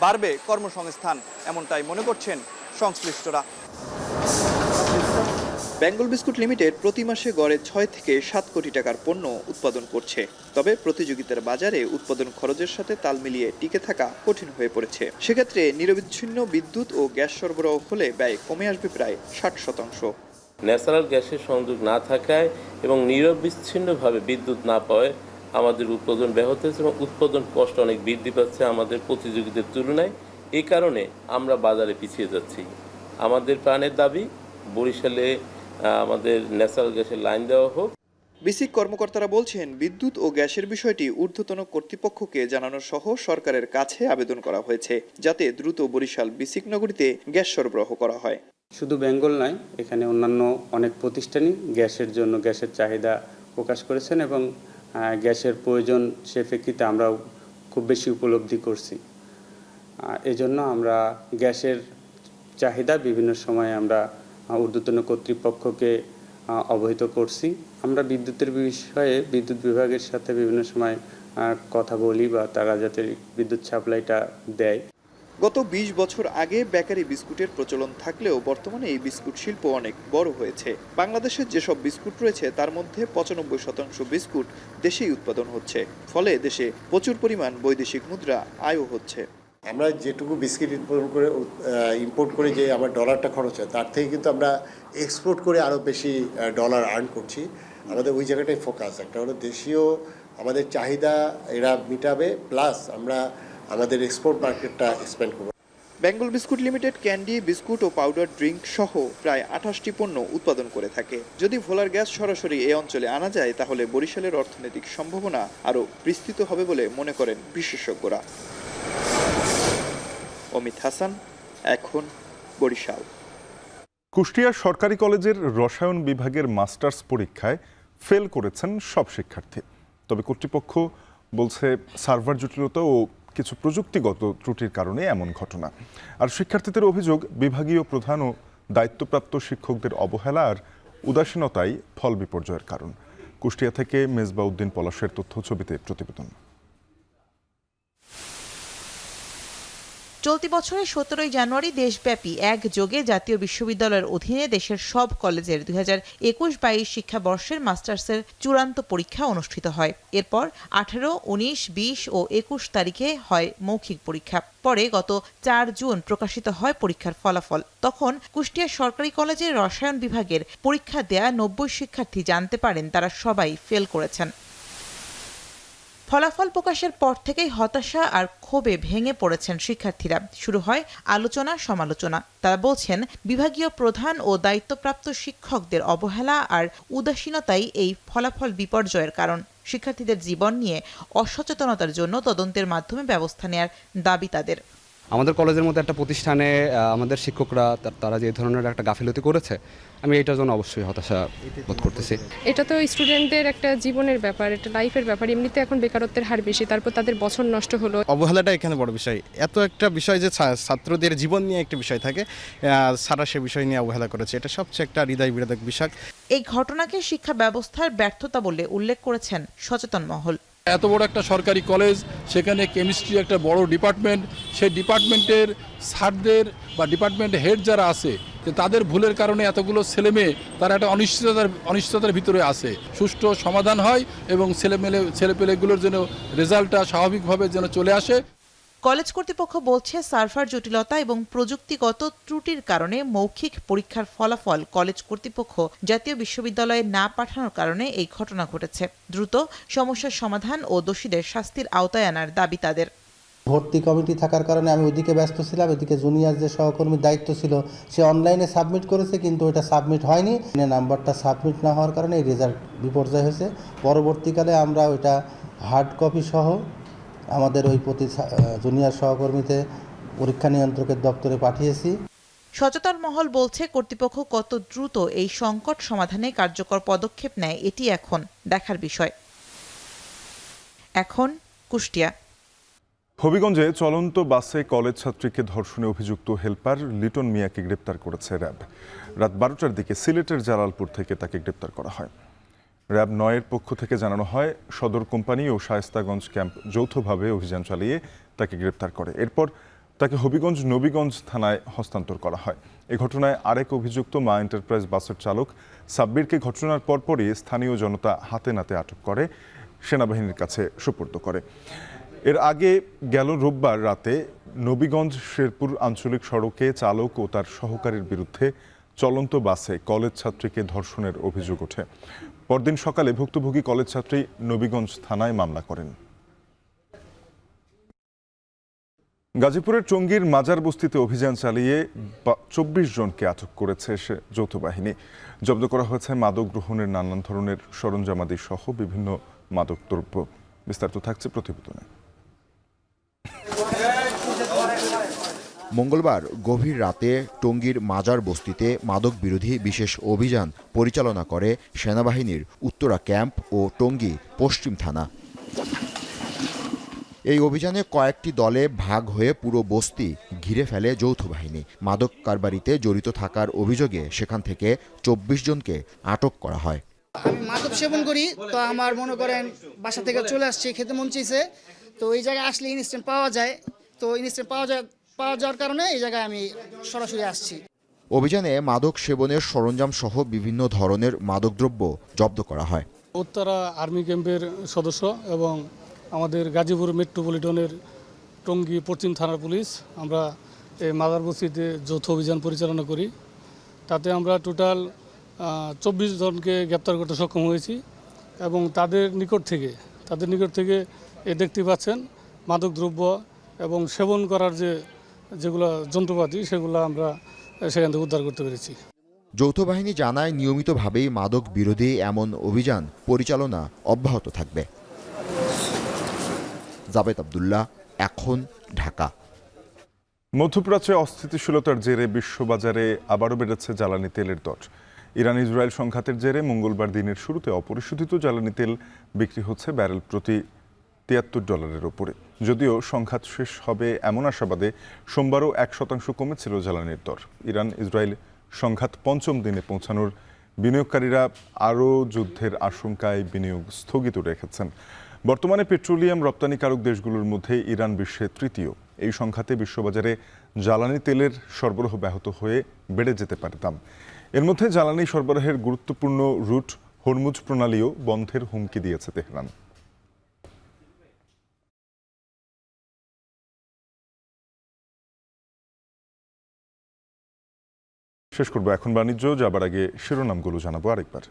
বাড়বে কর্মসংস্থান, এমনটাই মনে করছেন সংশ্লিষ্টরা। বেঙ্গল বিস্কুট লিমিটেড প্রতি মাসে গড়ে 6 থেকে 7 কোটি টাকার পণ্য উৎপাদন করছে। তবে প্রতিযোগিতার বাজারে উৎপাদন খরচের সাথে তাল মিলিয়ে টিকে থাকা কঠিন হয়ে পড়েছে। সেক্ষেত্রে নিরবিচ্ছিন্ন বিদ্যুৎ ও গ্যাস সরবরাহ হলে ব্যয় কমে আসবে প্রায় 60%। ন্যাচারাল গ্যাসের সংযোগ না থাকায় এবং নিরবিচ্ছিন্নভাবে বিদ্যুৎ না পাওয়ায় আমাদের উৎপাদন ব্যাহত হচ্ছে এবং উৎপাদন কষ্ট অনেক বৃদ্ধি পাচ্ছে আমাদের প্রতিযোগীদের তুলনায়। এই কারণে আমরা বাজারে পিছিয়ে যাচ্ছি। আমাদের প্রাণের দাবি বরিশালে আমাদের ন্যাচারাল গ্যাসের লাইন দেওয়া হোক। বিসিক কর্মকর্তারা বলছেন, বিদ্যুৎ ও গ্যাসের বিষয়টি ঊর্ধ্বতন কর্তৃপক্ষকে জানানো সহ সরকারের কাছে আবেদন করা হয়েছে, যাতে দ্রুত বরিশাল বিসিক নগরীতে গ্যাস সরবরাহ করা হয়। শুধু বেঙ্গল নয়, এখানে অন্যান্য অনেক প্রতিষ্ঠানই গ্যাসের জন্য গ্যাসের চাহিদা প্রকাশ করেছেন এবং গ্যাসের প্রয়োজন সে প্রেক্ষিতে আমরাও খুব বেশি উপলব্ধি করছি। এজন্য আমরা গ্যাসের চাহিদা বিভিন্ন সময়ে আমরা ঊর্ধ্বতন কর্তৃপক্ষকে অবহিত করছি। আমরা বিদ্যুতের বিষয়ে বিদ্যুৎ বিভাগের সাথে বিভিন্ন সময় কথা বলি বা তারা যাতে বিদ্যুৎ সাপ্লাইটা দেয়। গত 20 বছর আগে বেকারি বিস্কুটের প্রচলন থাকলেও বর্তমানে এই বিস্কুট শিল্প অনেক বড় হয়েছে। বাংলাদেশের যেসব বিস্কুট রয়েছে তার মধ্যে 95% বিস্কুট দেশেই উৎপাদন হচ্ছে, ফলে দেশে প্রচুর পরিমাণ বৈদেশিক মুদ্রা আয়ও হচ্ছে। আমরা যেটুকু বিস্কিট উৎপাদন করে ইম্পোর্ট করে যে আমার ডলারটা খরচ হয়, তার থেকে কিন্তু আমরা এক্সপোর্ট করে আরও বেশি ডলার আর্ন করছি। আমাদের ওই জায়গাটাই ফোকাস। একটা হলো দেশীয় আমাদের চাহিদা এরা মিটাবে, প্লাস আমরা আমাদের এক্সপোর্ট মার্কেটটা এক্সপ্যান্ড করব। Bengal biscuit limited candy, biscuit ও পাউডার ড্রিঙ্ক সহ প্রায় 28টি পণ্য উৎপাদন করে থাকে। যদি ভোলার গ্যাস সরাসরি এই অঞ্চলে আনা যায় তাহলে বরিশালের অর্থনৈতিক সম্ভাবনা আরও বিস্তৃত হবে বলে মনে করেন বিশেষজ্ঞরা। অমিত হাসান, এখন বরিশাল। কুষ্টিয়া সরকারি কলেজের রসায়ন বিভাগের মাস্টার্স পরীক্ষায় ফেল করেছেন সব শিক্ষার্থী। তবে কর্তৃপক্ষ বলছে সার্ভার জটিলতা ও কিছু প্রযুক্তিগত ত্রুটির কারণে এমন ঘটনা। আর শিক্ষার্থীদের অভিযোগ, বিভাগীয় প্রধান ও দায়িত্বপ্রাপ্ত শিক্ষকদের অবহেলা আর উদাসীনতাই ফল বিপর্যয়ের কারণ। কুষ্টিয়া থেকে মেজবা উদ্দিন পলাশের তথ্য ছবিতে প্রতিবেদন। চলতি বছরের 17 জানুয়ারি দেশব্যাপী একযোগে জাতীয় বিশ্ববিদ্যালয়ের অধীনে দেশের সব কলেজের 2021-22 শিক্ষাবর্ষের মাস্টার্সের চূড়ান্ত পরীক্ষা অনুষ্ঠিত হয়। এরপর 18, 19, 20 ও 21 তারিখে হয় মৌখিক পরীক্ষা। পরে গত 4 জুন প্রকাশিত হয় পরীক্ষার ফলাফল। তখন কুষ্টিয়া সরকারি কলেজের রসায়ন বিভাগের পরীক্ষা দেয়া 90 শিক্ষার্থী জানতে পারেন তারা সবাই ফেল করেছেন। ফলাফল প্রকাশের পর থেকেই হতাশা আর ক্ষোভে ভেঙে পড়েছেন শিক্ষার্থীরা। শুরু হয় আলোচনা সমালোচনা। তারা বলছেন, বিভাগীয় প্রধান ও দায়িত্বপ্রাপ্ত শিক্ষকদের অবহেলা আর উদাসীনতাই এই ফলাফল বিপর্যয়ের কারণ। শিক্ষার্থীদের জীবন নিয়ে অসচেতনতার জন্য তদন্তের মাধ্যমে ব্যবস্থা নেওয়ার দাবি তাদের। আমাদের কলেজের মধ্যে একটা প্রতিষ্ঠানে আমাদের শিক্ষকরা তারা যে ধরনের একটা গাফিলতি করেছে, আমি এটার জন্য অবশ্যই হতাশা বোধ করতেছি। এটা তো স্টুডেন্টদের একটা জীবনের ব্যাপার, এটা লাইফের ব্যাপার। এমনিতে এখন বেকারত্বের হার বেশি, তারপর তাদের বছর নষ্ট হলো। অবহেলাটা এখানে বড় বিষয়। এত একটা বিষয় যে ছাত্রদের জীবন নিয়ে একটা বিষয় থাকে, সারা সে বিষয় নিয়ে অবহেলা করেছে, এটা সবচেয়ে একটা হৃদয় বিদারক বিষয়। এই ঘটনাকে শিক্ষা ব্যবস্থার ব্যর্থতা বলে উল্লেখ করেছেন সচেতন মহল। এত বড় একটা সরকারি কলেজ, সেখানে কেমিস্ট্রি একটা বড় ডিপার্টমেন্ট, সেই ডিপার্টমেন্টের স্যারদের বা ডিপার্টমেন্ট হেড যারা আছে তাদের ভুলের কারণে এতগুলো ছেলেমেয়ে তারা একটা অনিশ্চয়তার ভিতরে আছে। সুষ্ঠু সমাধান হয় এবং ছেলেপেলেগুলোর যেন রেজাল্টটা স্বাভাবিকভাবে যেন চলে আসে। কলেজ কর্তৃপক্ষ বলছে, সার্ভার জটিলতা এবং প্রযুক্তিগত ত্রুটির কারণে মৌখিক পরীক্ষার ফলাফল কলেজ কর্তৃপক্ষ জাতীয় বিশ্ববিদ্যালয়ে না পাঠানোর কারণে এই ঘটনা ঘটেছে। দ্রুত সমস্যার সমাধান ও দোষীদের শাস্তির আওতায় আনার দাবি তাদের। ভর্তি কমিটি থাকার কারণে আমি ওইদিকে ব্যস্ত ছিলাম, এদিকে জুনিয়র যে সহকর্মীর দায়িত্ব ছিল সে অনলাইনে সাবমিট করেছে, কিন্তু এটা সাবমিট হয়নি। নাম্বারটা সাবমিট না হওয়ার কারণে এই রেজাল্ট বিপর্যয় হয়েছে। পরবর্তীকালে আমরা ওইটা হার্ড কপি সহ আমাদের ওই প্রতি জুনিয়র সহকর্মীতে পরীক্ষা নিয়ন্ত্রকের দপ্তরে পাঠিয়েছি। সচেতন মহল বলছে কর্তৃপক্ষ কত দ্রুত এই সংকট সমাধানে কার্যকর পদক্ষেপ নেয় এটি এখন দেখার বিষয়। এখন কুষ্টিয়া। হবিগঞ্জে চলন্ত বাসে কলেজ ছাত্রীকে ধর্ষণে অভিযুক্ত হেলপার লিটন মিয়াকে গ্রেপ্তার করেছে র্যাব। রাত 12টার দিকে সিলেটের জালালপুর থেকে তাকে গ্রেপ্তার করা হয়। র্যাব 9-এর পক্ষ থেকে জানানো হয় সদর কোম্পানি ও শায়েস্তাগঞ্জ ক্যাম্প যৌথভাবে অভিযান চালিয়ে তাকে গ্রেপ্তার করে। এরপর তাকে হবিগঞ্জ নবীগঞ্জ থানায় হস্তান্তর করা হয়। এ ঘটনায় আরেক অভিযুক্ত মা এন্টারপ্রাইজ বাসের চালক সাব্বিরকে ঘটনার পরপরই স্থানীয় জনতা হাতে নাতে আটক করে সেনাবাহিনীর কাছে সোপর্দ করে। এর আগে গেল রোববার রাতে নবীগঞ্জ শেরপুর আঞ্চলিক সড়কে চালক ও তার সহকারীর বিরুদ্ধে চলন্ত বাসে কলেজ ছাত্রীকে ধর্ষণের অভিযোগ ওঠে। পরদিন সকালে ভুক্তভোগী কলেজ ছাত্রী নবীগঞ্জ থানায় মামলা করেন। গাজীপুরের টঙ্গীর মাজার বস্তিতে অভিযান চালিয়ে 24 জনকে আটক করেছে যৌথ বাহিনী। জব্দ করা হয়েছে মাদক গ্রহণের নানান ধরনের সরঞ্জামাদি সহ বিভিন্ন মাদক দ্রব্য। বিস্তারিত থাকছে প্রতিবেদনে। মঙ্গলবার গভীর রাতে টঙ্গীর মাজার বস্তিতে মাদক বিরোধী বিশেষ অভিযান পরিচালনা করে সেনাবাহিনীর উত্তরা ক্যাম্প ও টঙ্গী পশ্চিম থানা। এই অভিযানে কয়েকটি দলে ভাগ হয়ে পুরো বস্তি ঘিরে ফেলে যৌথ বাহিনী। মাদক কারবারিতে জড়িত থাকার অভিযোগে সেখান থেকে 24 জনকে আটক করা হয়। আমি মাদক সেবন করি, তো আমার মনে করেন বাসা থেকে চলে আসছি, খেতে মন চাইছে, তো এই জায়গায় আসলে ইনস্ট্যান্ট পাওয়া যায়, তো ইনস্ট্যান্ট পাওয়া যাওয়ার কারণে এই জায়গায় আমি সরাসরি আসছি। অভিযানে মাদক সেবনের সরঞ্জাম সহ বিভিন্ন ধরনের মাদকদ্রব্য জব্দ করা হয়। উত্তরা আর্মি ক্যাম্পের সদস্য এবং আমাদের গাজীপুর মেট্রোপলিটনের টঙ্গী পশ্চিম থানার পুলিশ আমরা এই মাজার বস্তিতে যৌথ অভিযান পরিচালনা করি। তাতে আমরা টোটাল 24 জনকে গ্রেপ্তার করতে সক্ষম হয়েছি এবং তাদের নিকট থেকে দেখতে পাচ্ছেন মাদকদ্রব্য এবং সেবন করার যেগুলো যন্ত্রপাতি সেগুলো আমরা সেখান থেকে উদ্ধার করতে পেরেছি। যৌথ বাহিনী জানায় নিয়মিতভাবেই মাদক বিরোধী এমন অভিযান পরিচালনা অব্যাহত থাকবে। জাবেদ আব্দুল্লাহ, এখন, ঢাকা। মধ্যপ্রাচ্যে অস্থিতিশীলতার জেরে বিশ্ববাজারে আবারও বেড়েছে জ্বালানি তেলের দর। ইরান ইসরায়েল সংঘাতের জেরে মঙ্গলবার দিনের শুরুতে অপরিশোধিত জ্বালানি তেল বিক্রি হচ্ছে ব্যারেল প্রতি $73 উপরে। যদিও সংঘাত শেষ হবে এমন আশাবাদে সোমবারও 1% কমেছিল জ্বালানির দর। ইরান ইসরায়েল সংঘাত 5ম দিনে পৌঁছানোর বিনিয়োগকারীরা আরও যুদ্ধের আশঙ্কায় বিনিয়োগ স্থগিত রেখেছেন। বর্তমানে পেট্রোলিয়াম রপ্তানিকারক দেশগুলোর মধ্যে ইরান বিশ্বে তৃতীয়। এই সংঘাতে বিশ্ববাজারে জ্বালানি তেলের সরবরাহ ব্যাহত হয়ে বেড়ে যেতে পারে দাম। এর মধ্যে জ্বালানি সরবরাহের গুরুত্বপূর্ণ রুট হরমুজ প্রণালীও বন্ধের হুমকি দিয়েছে তেহরান। শেষ করবো এখন বাণিজ্য, যাবার আগে শিরোনামগুলো জানাবো আরেকবার।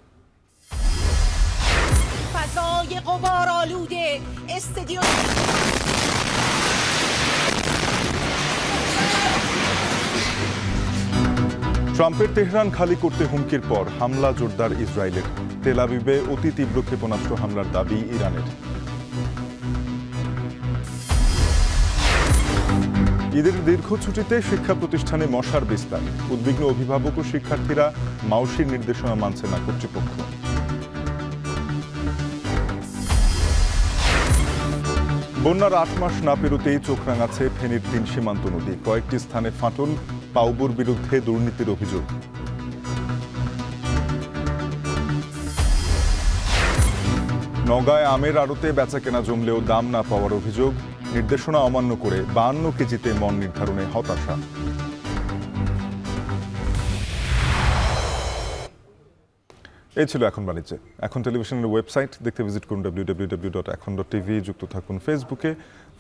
ট্রাম্পের তেহরান খালি করতে হুমকির পর হামলা জোরদার ইসরায়েলের। তেল আবিবে অতি তীব্র ক্ষেপণাস্ত্র হামলার দাবি ইরানের। ঈদের দীর্ঘ ছুটিতে শিক্ষা প্রতিষ্ঠানে মশার বিস্তার। উদ্বিগ্ন অভিভাবক ও শিক্ষার্থীরা, মাউসির নির্দেশনা মানছে না কর্তৃপক্ষ। বন্যার 8 মাস না পেরোতেই চোখ রাঙাচ্ছে ফেনীর 3 সীমান্ত নদী। কয়েকটি স্থানে ফাটল, পাউবোর বিরুদ্ধে দুর্নীতির অভিযোগ। নওগাঁয় আমের আড়তে বেচাকেনা জমলেও দাম না পাওয়ার অভিযোগ। নির্দেশনা অমান্য করে 52 কেজিতে মন নির্ধারণে হতাশা। এই ছিল এখন বাণিজ্যে। এখন টেলিভিশনের ওয়েবসাইট দেখতে ভিজিট করুন www.ekhon.tv। যুক্ত থাকুন ফেসবুকে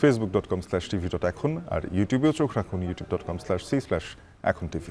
facebook.com/tv.ekhon আর ইউটিউবেও চোখ রাখুন youtube.com/c/ekhon tv।